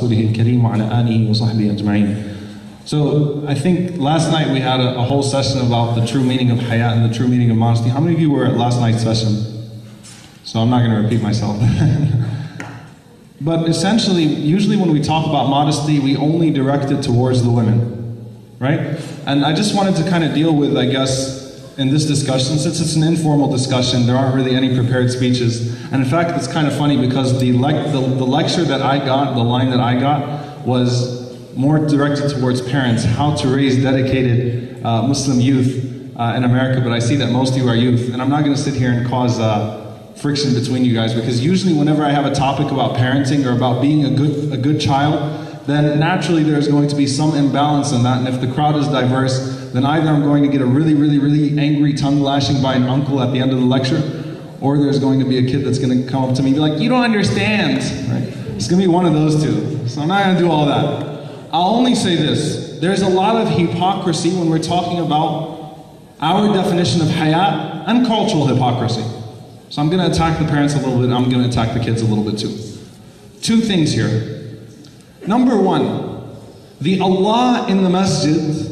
رسوله الكريم وعلى آله وصحبه أجمعين. So I think last night we had a whole session about the true meaning of Haya and the true meaning of modesty. How many of you were at last night's session? So I'm not going to repeat myself. But essentially, usually when we talk about modesty, we only direct it towards the women, right? And I just wanted to kind of deal with, I guess, in this discussion, since it's an informal discussion, there aren't really any prepared speeches. And in fact, it's kind of funny because the lecture that I got, the line that I got, was more directed towards parents, how to raise dedicated Muslim youth in America, but I see that most of you are youth, and I'm not going to sit here and cause friction between you guys, because usually whenever I have a topic about parenting or about being a good child, then naturally there's going to be some imbalance in that, and if the crowd is diverse, then either I'm going to get a really angry tongue lashing by an uncle at the end of the lecture, or there's going to be a kid that's going to come up to me and be like, you don't understand, right? It's going to be one of those two, so I'm not going to do all that. I'll only say this, there's a lot of hypocrisy when we're talking about our definition of Haya and cultural hypocrisy. So I'm going to attack the parents a little bit, I'm going to attack the kids a little bit too. Two things here. Number one, the Allah in the masjid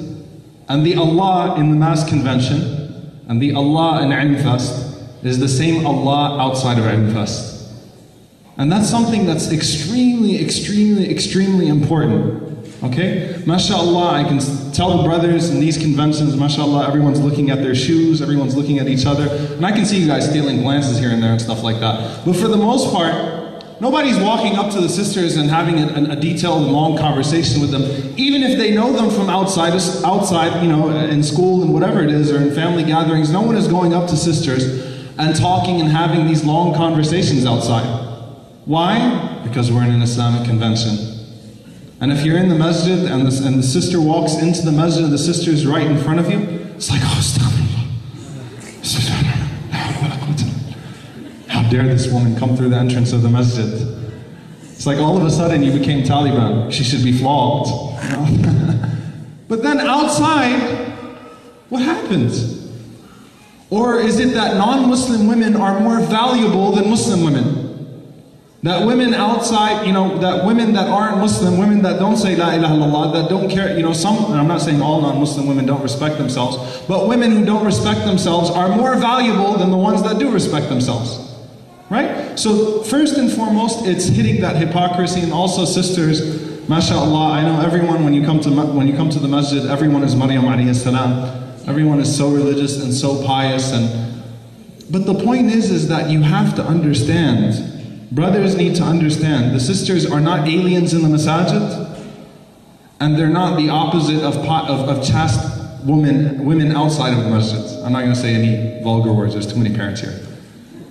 and the Allah in the mass convention and the Allah in Ilm Fest is the same Allah outside of Ilm Fest. And that's something that's extremely important. Okay? MashaAllah, I can tell the brothers in these conventions, MashaAllah, everyone's looking at their shoes, everyone's looking at each other, and I can see you guys stealing glances here and there and stuff like that. But for the most part, nobody's walking up to the sisters and having a detailed and long conversation with them, even if they know them from outside, you know, in school and whatever it is, or in family gatherings. No one is going up to sisters and talking and having these long conversations outside. Why? Because we're in an Islamic convention. And if you're in the masjid and the sister walks into the masjid and the sister is right in front of you, it's like, oh, how dare this woman come through the entrance of the masjid? It's like all of a sudden you became Taliban. She should be flogged. You know? But then outside, what happens? Or is it that non-Muslim women are more valuable than Muslim women? That women outside, you know, that women that aren't Muslim, women that don't say La ilaha illallah, that don't care, you know, some, and I'm not saying all non-Muslim women don't respect themselves, but women who don't respect themselves are more valuable than the ones that do respect themselves. Right? So first and foremost, it's hitting that hypocrisy, and also sisters, mashallah, I know everyone, when you come to the masjid, everyone is Maryam alayhi salam. Everyone is so religious and so pious, but the point is that you have to understand, brothers need to understand, the sisters are not aliens in the masajid, and they're not the opposite of chaste women outside of the masjid. I'm not going to say any vulgar words, there's too many parents here.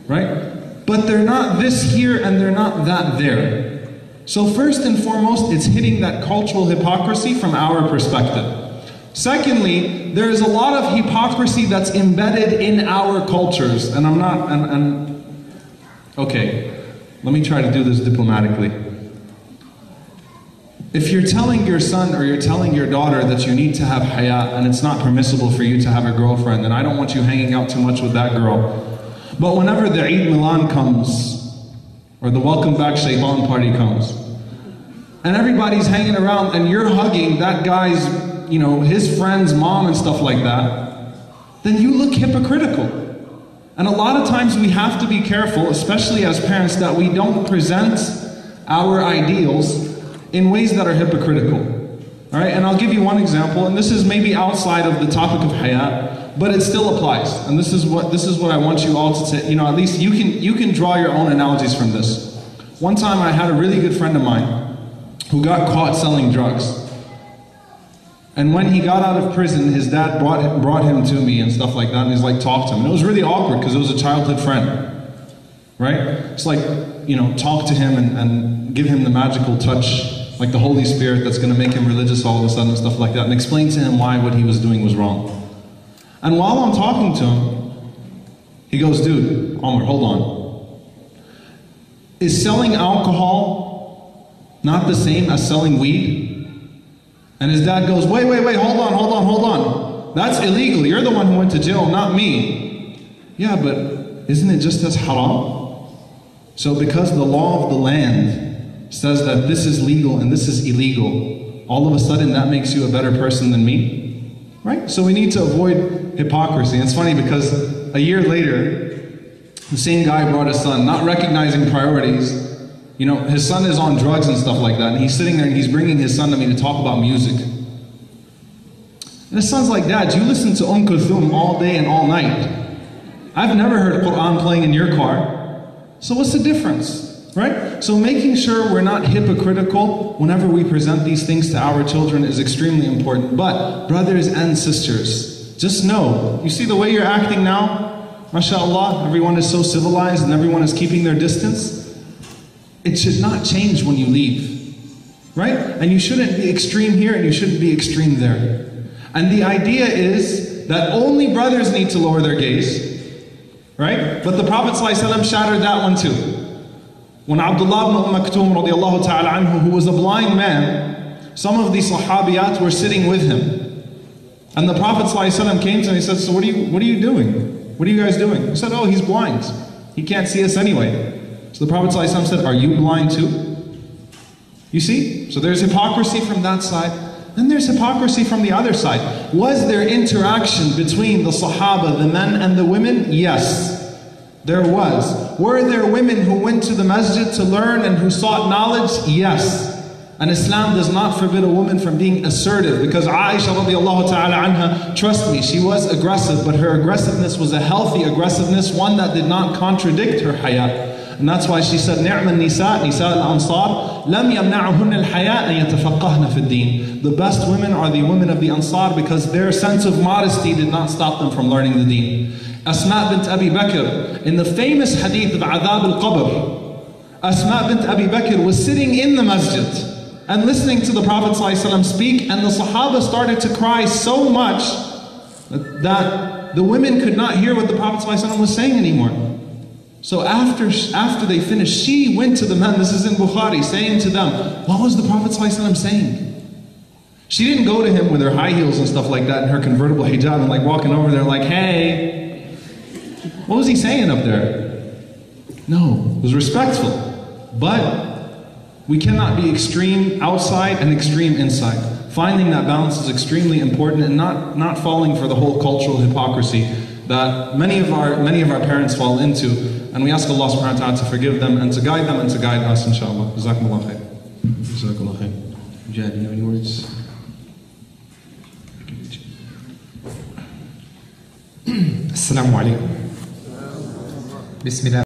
Right? But they're not this here and they're not that there. So first and foremost, it's hitting that cultural hypocrisy from our perspective. Secondly, there is a lot of hypocrisy that's embedded in our cultures, and okay. Let me try to do this diplomatically. If you're telling your son or you're telling your daughter that you need to have Haya and it's not permissible for you to have a girlfriend, then I don't want you hanging out too much with that girl. But whenever the Eid Milan comes, or the Welcome Back Shaitan party comes, and everybody's hanging around and you're hugging that guy's, you know, his friend's mom and stuff like that, then you look hypocritical. And a lot of times we have to be careful, especially as parents, that we don't present our ideals in ways that are hypocritical. All right, and I'll give you one example, and this is maybe outside of the topic of Haya, but it still applies. And this is what I want you all to say. You know, at least you can draw your own analogies from this. One time I had a really good friend of mine who got caught selling drugs. And when he got out of prison, his dad brought him to me and stuff like that, and he's like, talk to him. And it was really awkward because it was a childhood friend, right? It's like, you know, talk to him and give him the magical touch, like the Holy Spirit that's going to make him religious all of a sudden and stuff like that, and explain to him why what he was doing was wrong. And while I'm talking to him, he goes, dude, Omar, hold on. Is selling alcohol not the same as selling weed? And his dad goes, wait, hold on. That's illegal. You're the one who went to jail, not me. Yeah, but isn't it just as haram? So because the law of the land says that this is legal and this is illegal, all of a sudden that makes you a better person than me? Right? So we need to avoid hypocrisy. And it's funny because a year later, the same guy brought his son, not recognizing priorities. You know, his son is on drugs and stuff like that, and he's sitting there and he's bringing his son to me to talk about music. And his son's like, Dad, you listen to Kulthum all day and all night. I've never heard Quran playing in your car. So what's the difference, right? So making sure we're not hypocritical whenever we present these things to our children is extremely important. But brothers and sisters, just know, you see the way you're acting now, mashallah, everyone is so civilized and everyone is keeping their distance. It should not change when you leave, right? And you shouldn't be extreme here and you shouldn't be extreme there. And the idea is that only brothers need to lower their gaze, right? But the Prophet ﷺ shattered that one too. When Abdullah ibn Maktoum radiallahu ta'ala anhu, who was a blind man, some of the sahabiyat were sitting with him. And the Prophet ﷺ came to him and he said, so what are you doing? What are you guys doing? He said, oh, he's blind. He can't see us anyway. So the Prophet ﷺ said, are you blind too? You see? So there's hypocrisy from that side. Then there's hypocrisy from the other side. Was there interaction between the Sahaba, the men and the women? Yes, there was. Were there women who went to the masjid to learn and who sought knowledge? Yes. And Islam does not forbid a woman from being assertive, because Aisha radiallahu ta'ala anha, trust me, she was aggressive, but her aggressiveness was a healthy aggressiveness, one that did not contradict her haya. And that's why she said, نِعْمَ النِّسَاء نِسَاء الْأَنصَارِ لَمْ يَمْنَعُهُنَّ الْحَيَاءَ أَنْ يَتَفَقَّهْنَ فِي الدِّينِ. The best women are the women of the Ansar because their sense of modesty did not stop them from learning the deen. Asma bint Abi Bakr, in the famous hadith of Adhab al-Qabr, Asma bint Abi Bakr was sitting in the masjid and listening to the Prophet ﷺ speak, and the Sahaba started to cry so much that the women could not hear what the Prophet ﷺ was saying anymore. So after they finished, she went to the men, this is in Bukhari, saying to them, what was the Prophet ﷺ saying? She didn't go to him with her high heels and stuff like that and her convertible hijab and like walking over there like, hey, what was he saying up there? No, it was respectful. But we cannot be extreme outside and extreme inside. Finding that balance is extremely important, and not falling for the whole cultural hypocrisy that many of our parents fall into. And we ask Allah subhanahu wa ta'ala to forgive them and to guide them and to guide us, inshallah. Jazakumullah khair. Jazakumullah khair. Jad, do you have any words? Assalamu alaikum. Bismillah.